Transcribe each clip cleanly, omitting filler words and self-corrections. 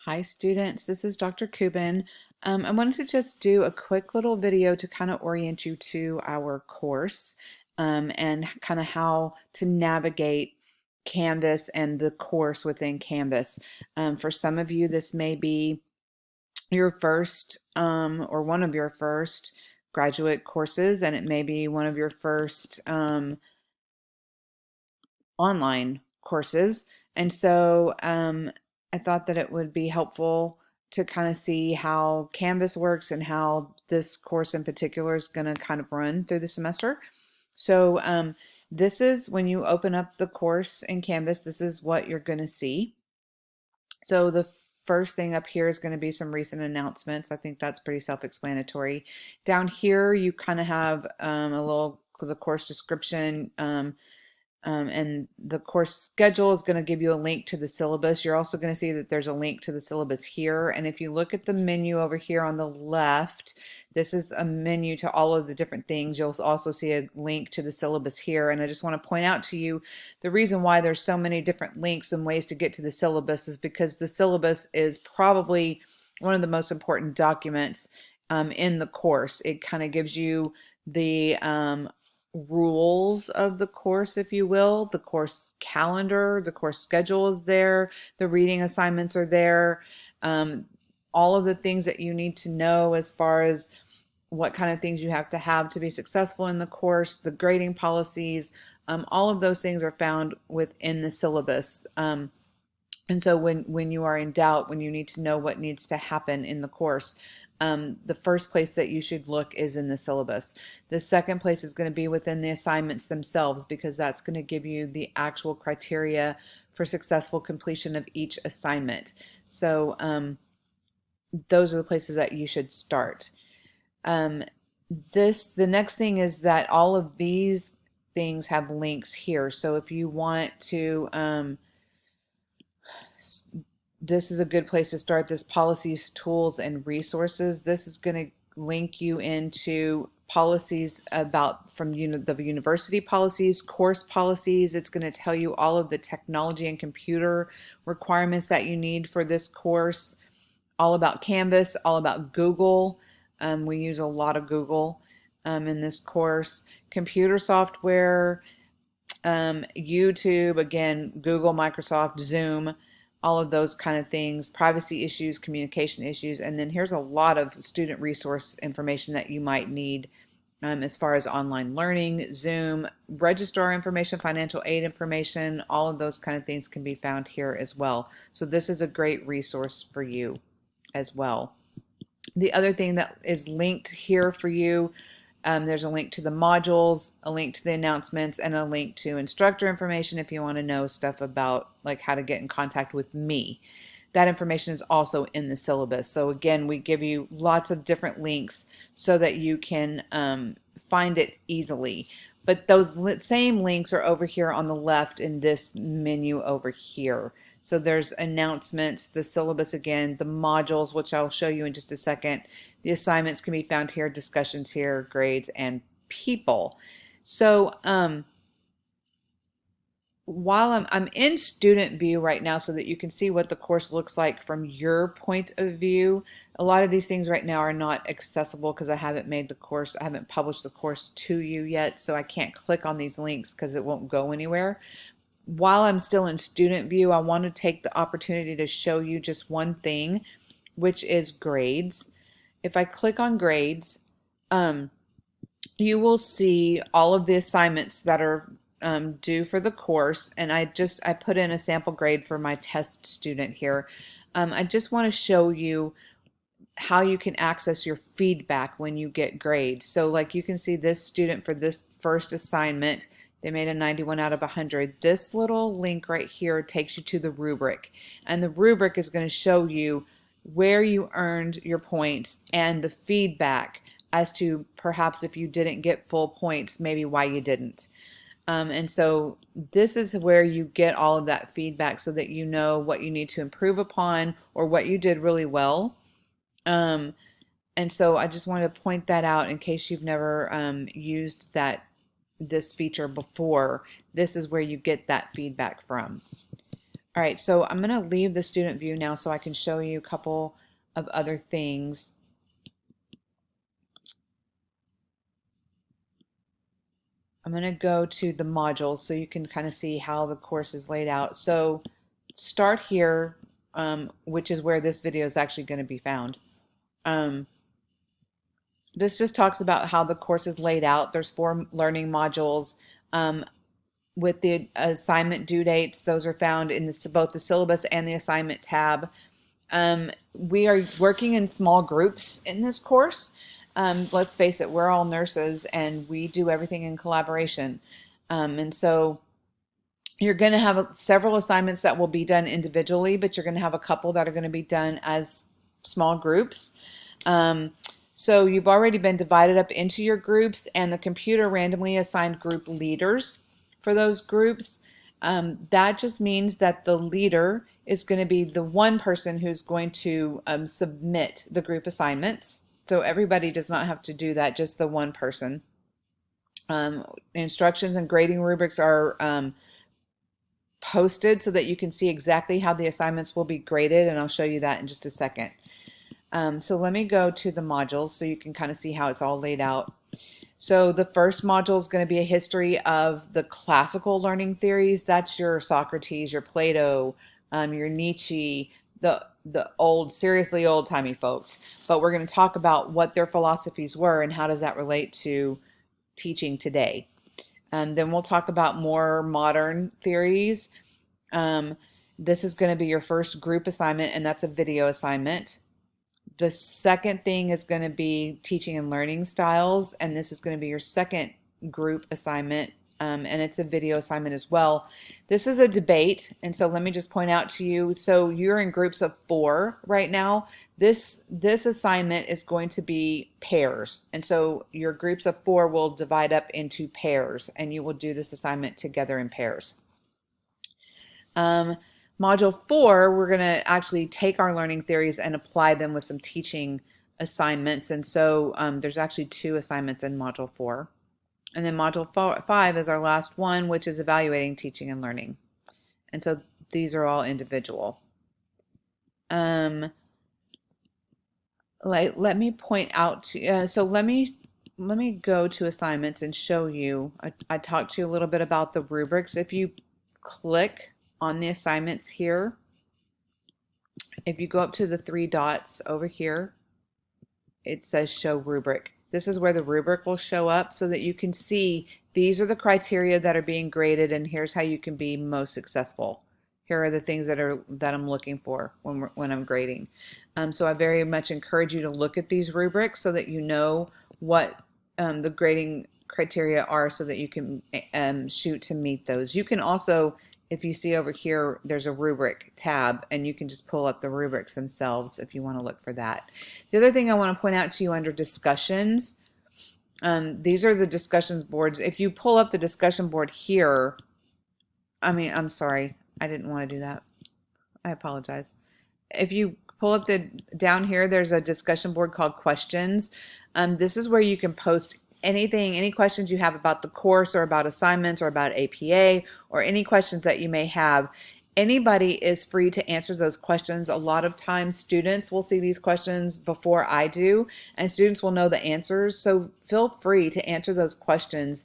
Hi students, this is Dr. Kubin. I wanted to just do a quick little video to kind of orient you to our course and kind of how to navigate Canvas and the course within Canvas. For some of you, this may be your first or one of your first graduate courses, and it may be one of your first online courses. And so I thought that it would be helpful to kind of see how Canvas works and how this course in particular is going to kind of run through the semester. So this is when you open up the course in Canvas, this is what you're going to see. So the first thing up here is going to be some recent announcements. I think that's pretty self-explanatory. Down here, you kind of have a little the course description. And the course schedule is going to give you a link to the syllabus. You're also going to see that there's a link to the syllabus here. And if you look at the menu over here on the left, this is a menu to all of the different things. You'll also see a link to the syllabus here. And I just want to point out to you the reason why there's so many different links and ways to get to the syllabus is because the syllabus is probably one of the most important documents in the course. It kind of gives you the rules of the course, if you will. The course calendar, the course schedule is there, the reading assignments are there, all of the things that you need to know as far as what kind of things you have to be successful in the course, the grading policies, all of those things are found within the syllabus. And so when you are in doubt, when you need to know what needs to happen in the course, the first place that you should look is in the syllabus. The second place is going to be within the assignments themselves, because that's going to give you the actual criteria for successful completion of each assignment. So those are the places that you should start. The next thing is that all of these things have links here. So if you want to this is a good place to start. This policies, tools, and resources. This is going to link you into policies about from the university policies, course policies. It's going to tell you all of the technology and computer requirements that you need for this course, all about Canvas, all about Google. We use a lot of Google in this course. Computer software, YouTube, again, Google, Microsoft, Zoom, all of those kind of things, privacy issues, communication issues, and then here's a lot of student resource information that you might need as far as online learning, Zoom, registrar information, financial aid information, all of those kind of things can be found here as well. So this is a great resource for you as well. The other thing that is linked here for you, there's a link to the modules, a link to the announcements, and a link to instructor information if you want to know stuff about like how to get in contact with me. That information is also in the syllabus. So again, we give you lots of different links so that you can find it easily. But those same links are over here on the left in this menu over here. So there's announcements, the syllabus again, the modules, which I'll show you in just a second. The assignments can be found here, discussions here, grades, and people. So while I'm in student view right now so that you can see what the course looks like from your point of view. A lot of these things right now are not accessible because I haven't made the course, I haven't published the course to you yet, so I can't click on these links because it won't go anywhere. While I'm still in student view, I want to take the opportunity to show you just one thing, which is grades. If I click on grades, you will see all of the assignments that are due for the course, and I put in a sample grade for my test student here. I just want to show you how you can access your feedback when you get grades. So like you can see this student for this first assignment, they made a 91 out of 100. This little link right here takes you to the rubric, and the rubric is going to show you where you earned your points and the feedback as to perhaps if you didn't get full points, maybe why you didn't. And so this is where you get all of that feedback so that you know what you need to improve upon or what you did really well. And so I just wanted to point that out in case you've never used this feature before. This is where you get that feedback from. All right, so I'm going to leave the student view now so I can show you a couple of other things. I'm going to go to the modules so you can kind of see how the course is laid out. So start here, which is where this video is actually going to be found. This just talks about how the course is laid out. There's 4 learning modules. With the assignment due dates, those are found in both the syllabus and the assignment tab. We are working in small groups in this course. Let's face it, we're all nurses and we do everything in collaboration. And so you're going to have several assignments that will be done individually, but you're going to have a couple that are going to be done as small groups. So you've already been divided up into your groups, and the computer randomly assigned group leaders for those groups. That just means that the leader is going to be the one person who's going to submit the group assignments. So everybody does not have to do that, just the one person. Instructions and grading rubrics are posted so that you can see exactly how the assignments will be graded, and I'll show you that in just a second. So let me go to the modules so you can kind of see how it's all laid out. So the first module is going to be a history of the classical learning theories. That's your Socrates, your Plato, your Nietzsche, the old, seriously old-timey folks. But we're going to talk about what their philosophies were and how does that relate to teaching today. Then we'll talk about more modern theories. This is going to be your first group assignment, and that's a video assignment. The second thing is going to be teaching and learning styles, and this is going to be your second group assignment, and it's a video assignment as well. This is a debate, and so let me just point out to you, so you're in groups of 4 right now. This assignment is going to be pairs, and so your groups of 4 will divide up into pairs, and you will do this assignment together in pairs. Module 4, we're going to actually take our learning theories and apply them with some teaching assignments. And so there's actually 2 assignments in Module 4. And then Module 5 is our last one, which is evaluating teaching and learning. And so these are all individual. Let me point out to so let me go to assignments and show you. I talked to you a little bit about the rubrics. If you click on the assignments here, if you go up to the 3 dots over here, it says show rubric. This is where the rubric will show up so that you can see these are the criteria that are being graded, and here's how you can be most successful. Here are the things that I'm looking for when I'm grading. So I very much encourage you to look at these rubrics so that you know what the grading criteria are, so that you can shoot to meet those. You can also, if you see over here, there's a rubric tab, and you can just pull up the rubrics themselves if you want to look for that. The other thing I want to point out to you under discussions, these are the discussions boards. If you pull up the discussion board here, I'm sorry, I didn't want to do that. I apologize. If you pull up down here, there's a discussion board called questions. This is where you can post anything, any questions you have about the course or about assignments or about APA or any questions that you may have. Anybody is free to answer those questions. A lot of times students will see these questions before I do, and students will know the answers. So feel free to answer those questions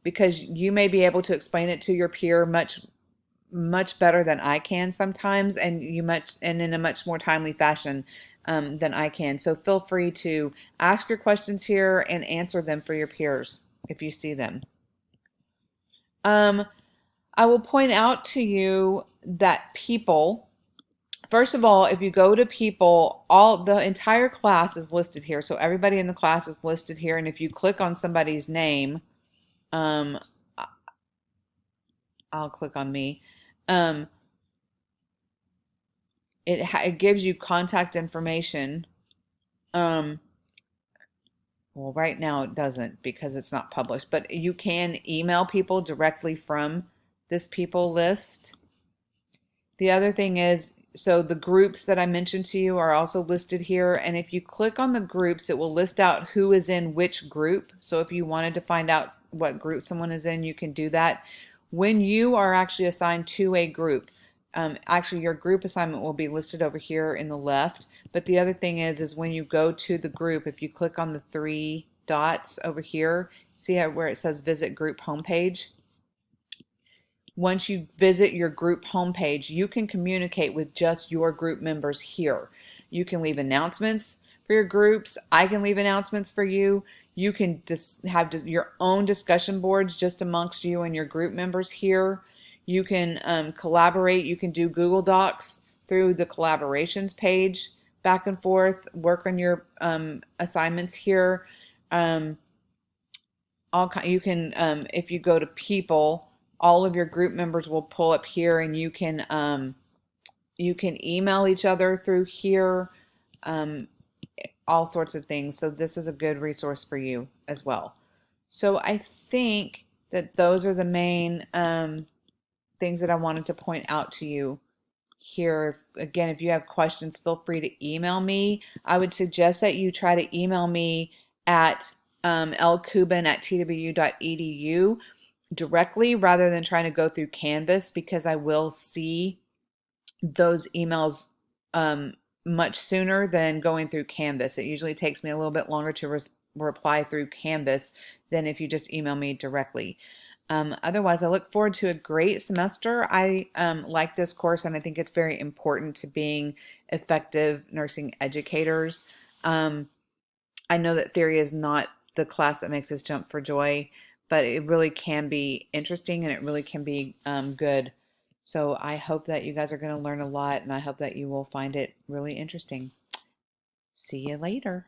because you may be able to explain it to your peer much better than I can sometimes, and in a much more timely fashion than I can. So feel free to ask your questions here and answer them for your peers if you see them. I will point out to you that people, first of all, if you go to people, the entire class is listed here. So everybody in the class is listed here, and if you click on somebody's name, I'll click on me. It gives you contact information. Well, right now it doesn't because it's not published, but you can email people directly from this people list. The other thing is, so the groups that I mentioned to you are also listed here, and if you click on the groups, it will list out who is in which group. So if you wanted to find out what group someone is in, you can do that. When you are actually assigned to a group, Actually, your group assignment will be listed over here in the left. But the other thing is when you go to the group, if you click on the three dots over here, see how where it says visit group homepage? Once you visit your group homepage, you can communicate with just your group members here. You can leave announcements for your groups. I can leave announcements for you. You can just have your own discussion boards just amongst you and your group members here. You can collaborate. You can do Google Docs through the collaborations page back and forth, work on your assignments here. Um, you can if you go to people, all of your group members will pull up here, and you can email each other through here, um, all sorts of things. So this is a good resource for you as well. So I think that those are the main things that I wanted to point out to you here. Again, if you have questions, feel free to email me. I would suggest that you try to email me at lcuban@twu.edu directly rather than trying to go through Canvas, because I will see those emails much sooner than going through Canvas. It usually takes me a little bit longer to reply through Canvas than if you just email me directly. Otherwise, I look forward to a great semester. I like this course, and I think it's very important to being effective nursing educators. I know that theory is not the class that makes us jump for joy, but it really can be interesting and it really can be good. So I hope that you guys are going to learn a lot, and I hope that you will find it really interesting. See you later.